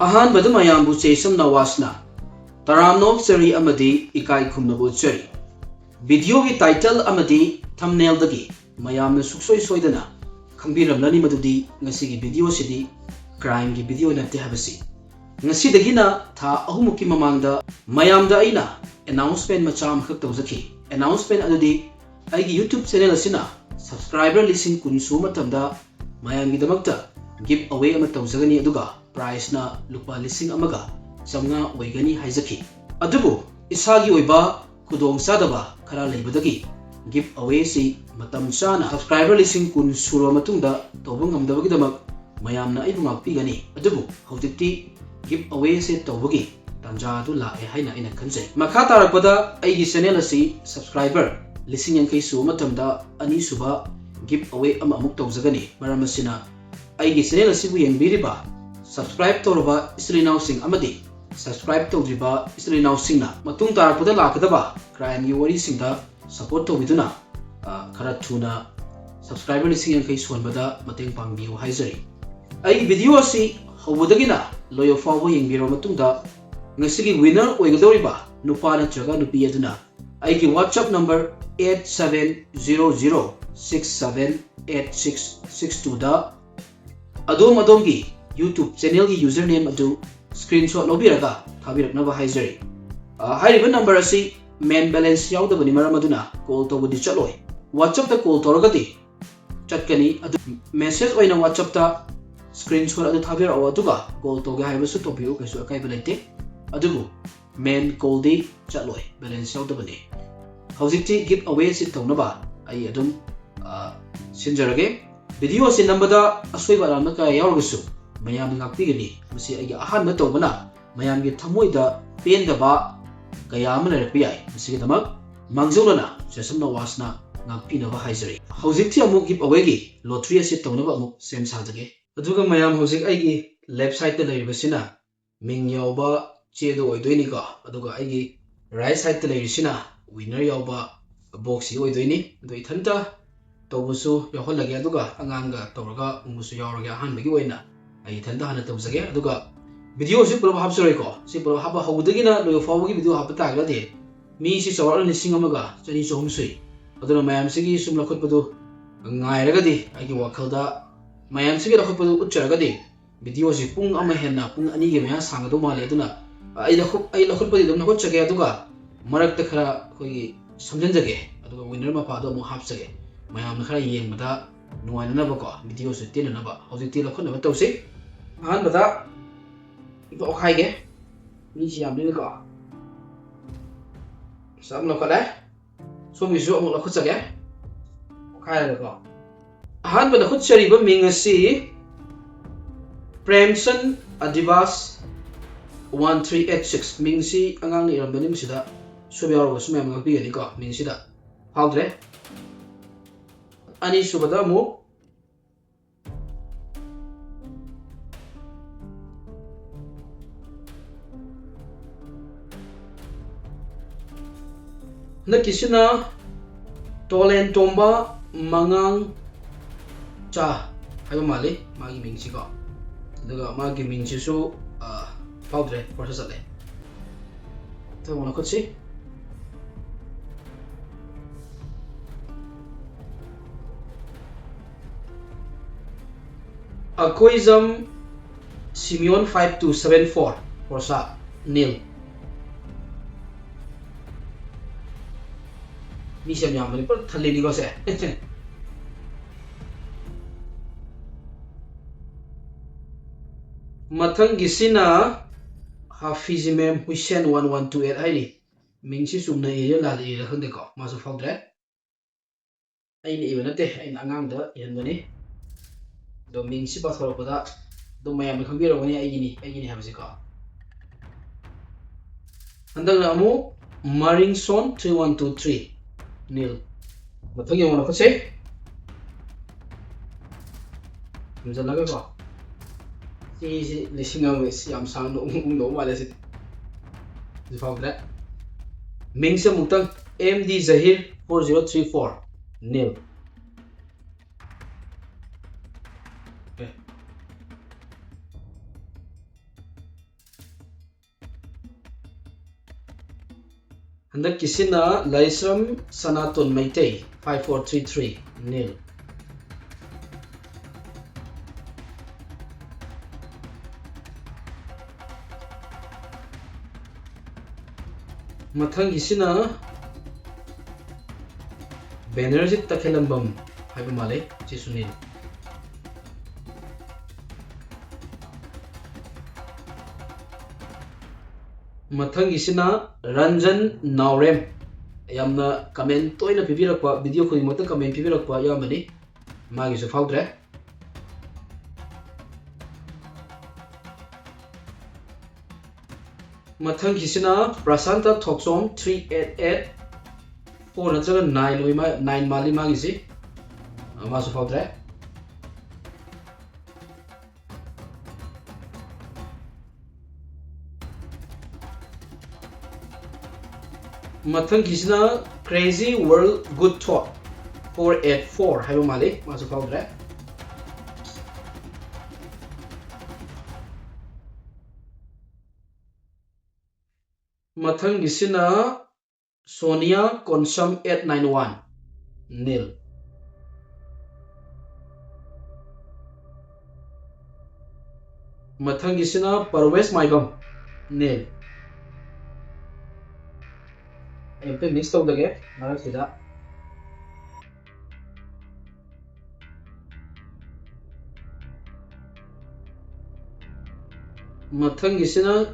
Ahan badu mayambu Chesam Nawasna Taramnok Seri Amadi Ikai Kumnabu Seri Video ki title Amadi thumbnail dagi mayamna suksoi soidana Khambiram lani madudi ngasi ki video sidi crime ki video nate habasi ngasi dagina tha ahumuki mamangda mayamda aina announcement macham khak tawzaki announcement adudi aigi YouTube channel asina subscriber listing kunsu matamda mayamgi damakta give away ama tawzagani aduga price na lupa listing amaga samnga waigani haizaki adubu isagi oiba kudong sadaba khara leibadagi give away si matam chana subscriber listing kun suro matungda tawbang amdabagi damak mayamna aibu ngakpigani adubu hawdikti give away se tawbagi tanja tu la e haina ina khanjai makha tarakpada aigi channel asi subscriber listing yankai su matamda ani suba give away ama amuk tawzagani maramasina aigi channel asi bu yengbiriba subscribe tawraba isrinaw sing amadi subscribe tawdriba isrinaw singna matung tarakpada lakadaba crime gi wari singda support tawbiduna khara thuna subscriber listing yankai suanbada mateng pangbiu haizari ai video asi hobudagina loyo fawbo yengbiro matungda ngasigi winner oigadoriba nupa na chaga nupi aduna aigi WhatsApp number 8700678662 da adom YouTube channel ki username adu screenshot lobiraga thabiraknaba haizari hairiba number asi main balance yaudabani maramaduna call tawbudi chaloi WhatsApp ta call toragadi chatkani adu message oina WhatsApp ta screenshot adu thabiraw aduga call toge haibasu topiu kaisu akai balite adugu main call di chaloi balance yaudabani hawjikti give away si tawnaba ai adum sinjarage video si nambada asoi baramna ka yaurgasu mayam ngaktigani masi ai ahan na tawbana mayam gi thamoida pendaba kaya amana repiyai masi damak mangjolana Chesam Nawasna ngakpinaba haizari hawjikti amuk give away gi lottery asi tawnaba amuk sem sajage aduga mayam hawjik ai gi left side ta leiribasina ming yawba chedo oidoini ka aduga ai gi right side ta leirisina winner yawba box yi oidoini do ithanta tawbusu yaholage aduga anganga tawraga umusu yawraga hanbagi oina ai ithanta hana tawjage aduga video si pura habsaroi ko si pura haba hawdagina loyo fawgi video habata agrade mi si chawar lising amaga chani chom sui aduna mayam sigi sum lakhotpadu ngairagadi aigi wakhalda mayam sigi lakhotpadu utcharagadi video si pung ama henna pung ani ge maya sangado male aduna ai lakhotpadi dum nakhotchage aduga marakta khara khoi samjanjage aduga winner ma pado mo hapsage mayam khara yengmada nuwaina ba ko video su tinna ba hojikti lakhotna ba tawsi han bada ibo khaige mi siam ni ko sam lo kala so mi zo mo lakhotchage khai ko han bada khotchari ba mingasi Premsan Adivas 1386 mingsi angang ni rambani misida subyaro sumem ngakpi ni ko mingsida hawdre ani subada mu nakisina tolen tomba mangang cha hayo mali magi mingsi ko daga magi mingsi su powder process ale to mo nakotsi Akoizam Simeon 5274 Forsa nil mi siam yam ni par thali ni ko se mathang gisina Hafizimem Hussein 1128 haini mingsi sumna area la area khande ko masu fogdre ai ni ibanate ai angang da yanbani do mingsi ba thoropada do mayam khambiro gani ai gini habsi ko andang amu Maringson 3123 nil mathang yong ko se mjalaga ko si lisingam siam sang no wala si fogdre mingsi mutang MD Zahir 4034 nil Handak kisina Laisram Sanaton Maitei 5433 nil. Mathang kisina Benerjit Takhelambam haiba male chisunil. Mathang isina Ranjan Naurem yamna comment toina pibirakwa video khudi mata comment pibirakwa yamani magi su faudre. Mathang isina Prasanta Thoksom 388 4 natraga 9 loima 9 mali magi si masu faudre. Mathang kisina Crazy World Good Thought 484 haiba mali masu faudre. Mathang kisina Sonia Konsam 891 nil. Mathang kisina Parwes Maibam nil. MP mix tawdage marak sida. Mathang isina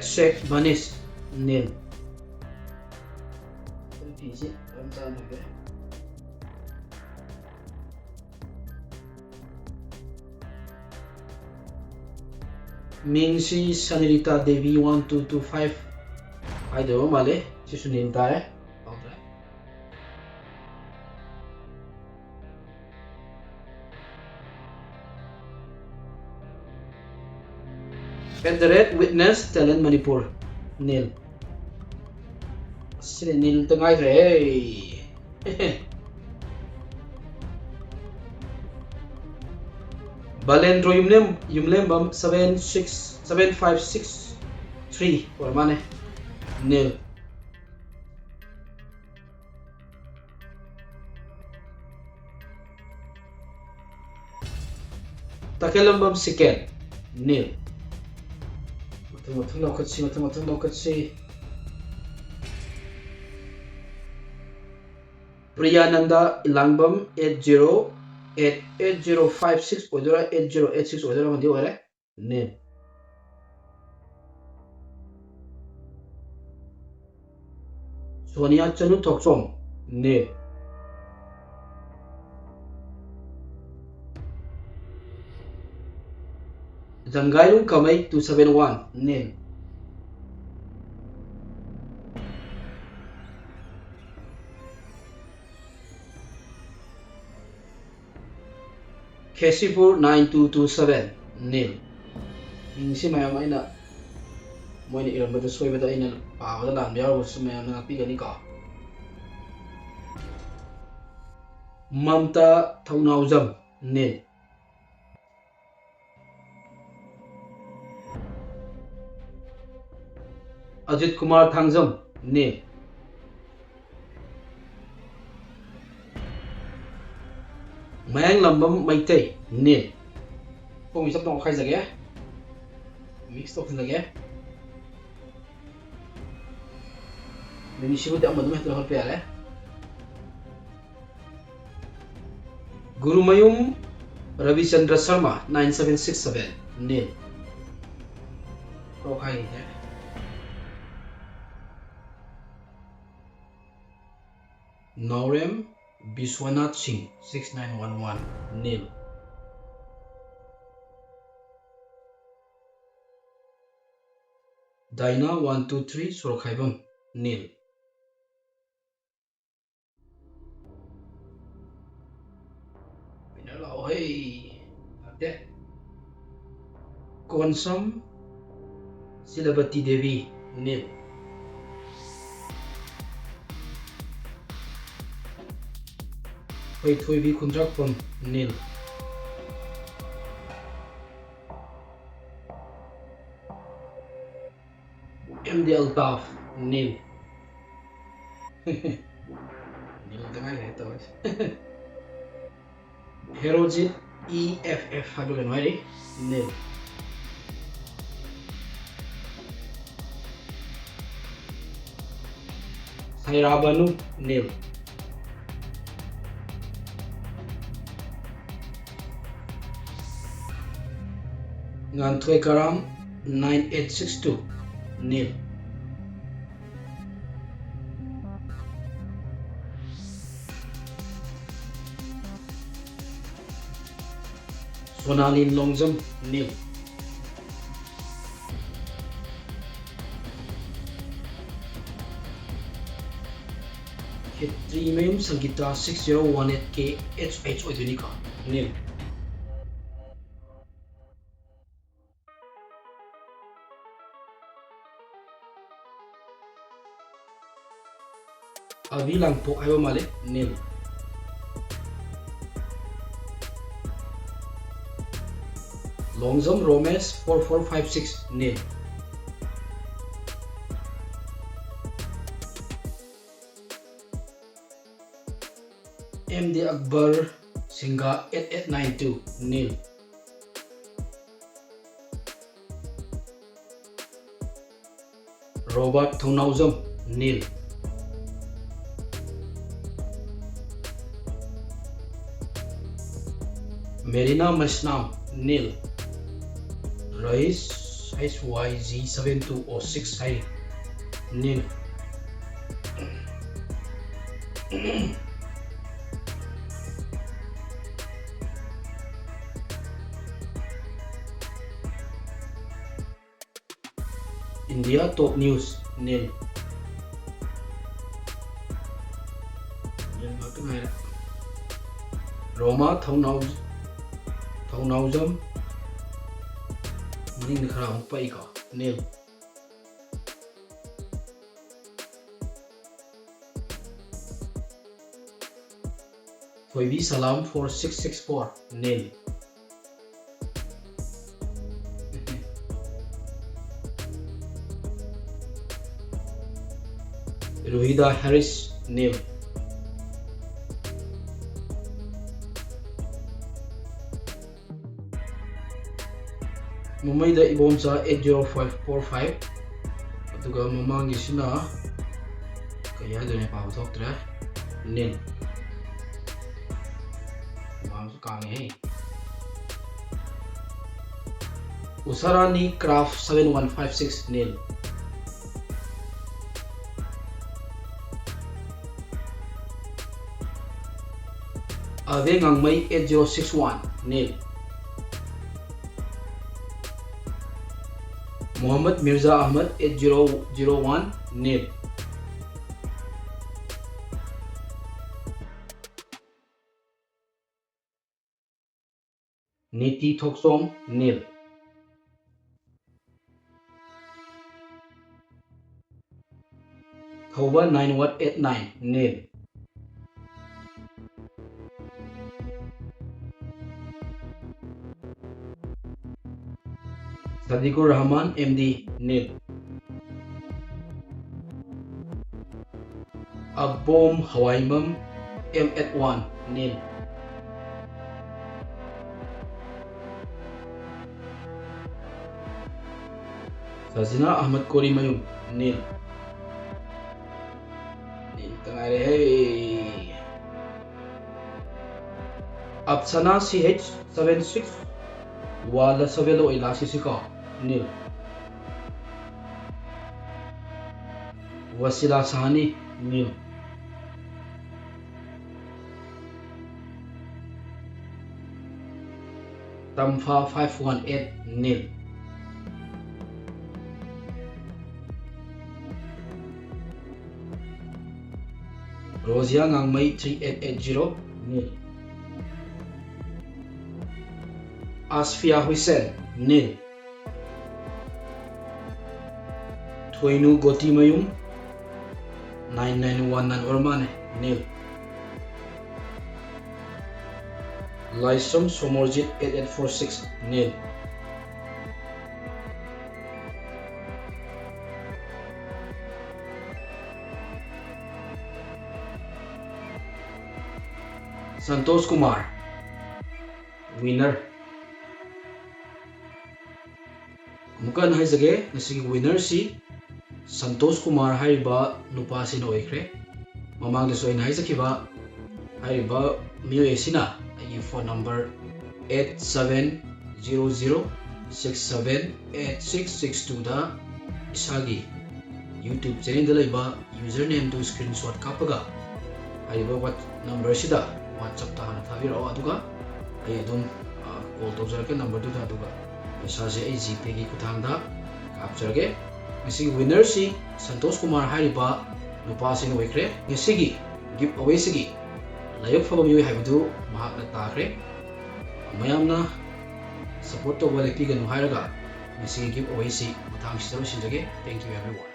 Sheikh Banis nil. Mingsi Sanirita Devi 1225 I do male chisunil tae. Witness Talent Manipur nil. Sila nil tengay re. Balendro yumlem 7563 or mane nil. Takelambam Siken nil. Matang lokat si Priyananda Ilangbam 808056 odora 8086 odora mandi ore nil. Sonia Chanu Thoksom nil. Zangailung Kamay 271 nil. Kesipur 9227 nil. Ingsi mayam aina moina iram bada soy bada aina pawada lan biar bus mayam ngapi gani ka. Mamta Thaunauzam nil. Ajit Kumar Thangjam nil. Mayang Lambam Maitei nil. Kung isap tong khai jage mix tok jage mini shibu de amadu mehtro hol pele Guru Mayum Ravi Chandra Sharma 9767 nil. Kau khai ne Naurem Biswanath Singh 6911 nil. Daina 123 Sorokhaibam nil. Pinalo hey ate Konsam Silabati Devi nil. Thui Kundrak from nil. MD Altaf nil. Nil tengah itu. Herojit EFF hadu kan wari nil. Sairabanu nil. Ngantwe Karam 9862 nil. Sonalin Longjam nil. Trimayum Sangita 6018K HH Odunika nil. Avilang po ayo mali nil. Longjam Romesh 4456 nil. MD Akbar Singha 8892 nil. Robert Thunaujam nil. Merina Masnam nil. Rais HYZ7206 hai nil. India Top News nil. Roma Thunaujam Maning khara pa ika nil. Thoibi Salam 4664 nil. Ruhida Harris nil. Mumbai da Ibomsa 80545 aduga mamangi sina kaya dune pa thoktre nil. Mamsu kange hai. Usarani Craft 7156 nil. Ave Ngangmai 8061 nil. Muhammad Mirza Ahmad 8001 nil. Niti Thoksom nil. Thoba 9189 nil. Sadiqur Rahman MD nil. Abom Hawaimam M81 nil. Sazina Ahmad Kori Mayum nil. Apsana CH76 Wala Savelo Ilasisika nil. Wasila Sahani nil. Tamfa 518 nil. Rosia Ngangmai 3880 nil. Asfia Hussein nil. Thoinu Gotimayum 9919 Ormane nil. Laisom Somorjit 8846 nil. Santosh Kumar, winner. Mukan haizage ngasigi winner si Santosh Kumar hariba nupa sina oikre. Mamang da soina haizakiba hariba miyoy sina ay phone number 8700678662 da isagi YouTube channel da laiba username to screenshot kapaga hariba what number sida WhatsApp ta hana thabiro aduga ay adum call tawjarake number du da aduga isase ay GPay gi kuthangda kapjarage. Ngasi winner si Santosh Kumar hariba nupa sina oikre. Ngasi giveaway sigi layok faba miyoy haibadu mahakna takre. Mayamna support to wale piganu hairaga ngasi giveaway si mathang sida sinjage. Thank you everyone.